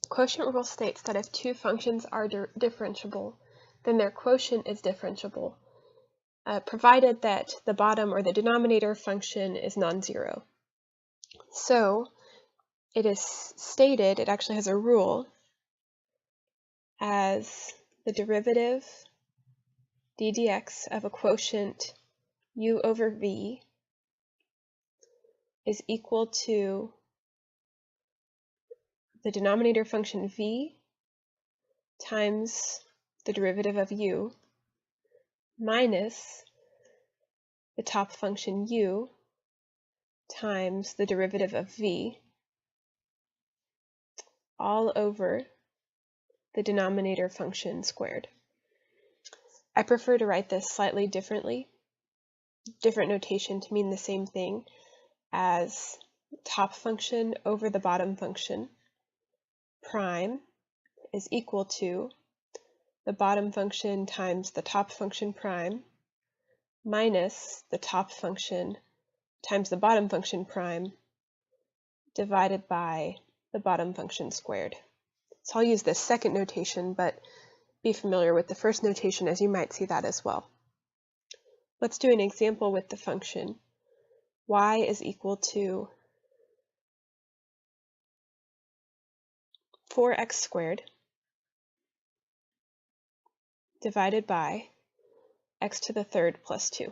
Quotient rule states that if two functions are differentiable, then their quotient is differentiable, provided that the bottom or the denominator function is non-zero. So it is stated, it actually has a rule, as the derivative d dx of a quotient u over v is equal to the denominator function v times the derivative of u minus the top function u times the derivative of v all over the denominator function squared. I prefer to write this slightly differently, different notation to mean the same thing, as top function over the bottom function prime is equal to the bottom function times the top function prime minus the top function times the bottom function prime divided by the bottom function squared. So I'll use this second notation, but be familiar with the first notation as you might see that as well. Let's do an example with the function y is equal to 4x squared divided by x to the third plus 2.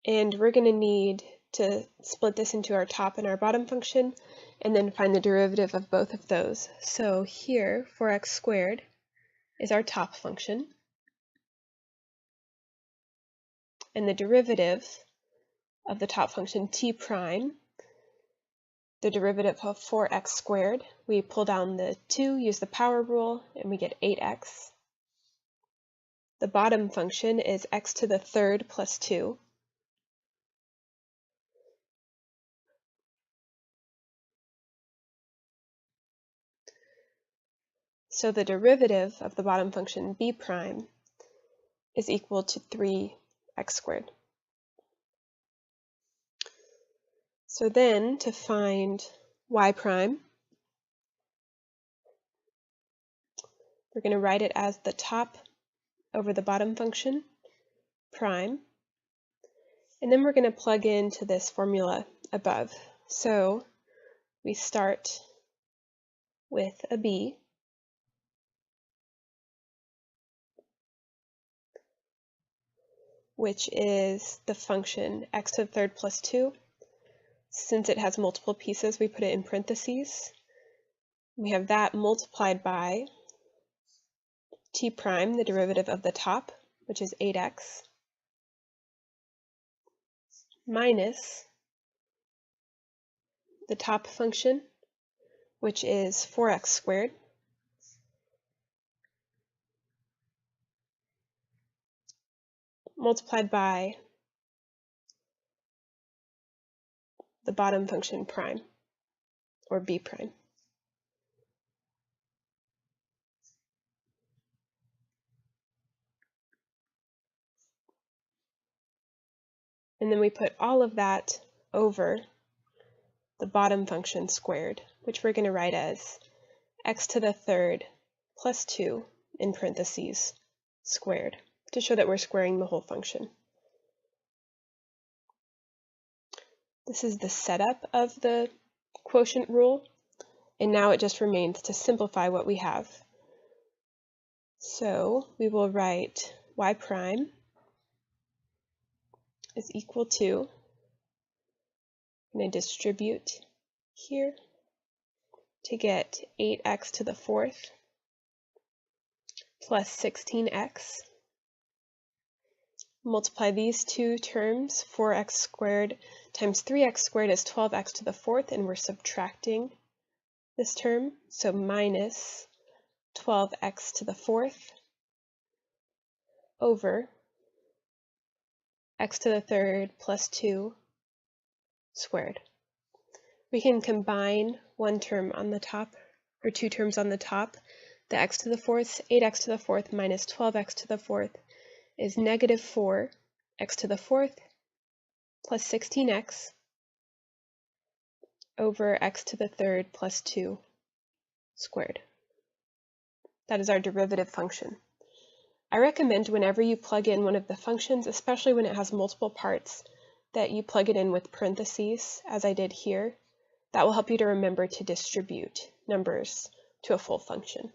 And we're going to need to split this into our top and our bottom function and then find the derivative of both of those. So here 4x squared is our top function, and the derivative of the top function t prime, the derivative of 4x squared, we pull down the 2, use the power rule, and we get 8x. The bottom function is x to the third plus 2. So the derivative of the bottom function b prime is equal to 3x squared. So then to find y prime, we're going to write it as the top over the bottom function prime, and then we're going to plug into this formula above. So we start with a b, which is the function x to the third plus 2. Since it has multiple pieces, we put it in parentheses. We have that multiplied by t prime, the derivative of the top, which is 8x, minus the top function, which is 4x squared, multiplied by the bottom function prime, or b prime. And then we put all of that over the bottom function squared, which we're going to write as x to the third plus 2 in parentheses squared, to show that we're squaring the whole function. This is the setup of the quotient rule, and now it just remains to simplify what we have. So we will write y prime is equal to, I'm going to distribute here to get 8x to the fourth plus 16x. Multiply these two terms, 4x squared times 3x squared is 12x to the fourth, and we're subtracting this term, so minus 12x to the fourth over x to the third plus 2 squared. We can combine one term on the top, or two terms on the top. The x to the fourth, 8x to the fourth minus 12x to the fourth is negative 4x to the fourth plus 16x over x to the third plus 2 squared. That is our derivative function. I recommend whenever you plug in one of the functions, especially when it has multiple parts, that you plug it in with parentheses, as I did here. That will help you to remember to distribute numbers to a full function.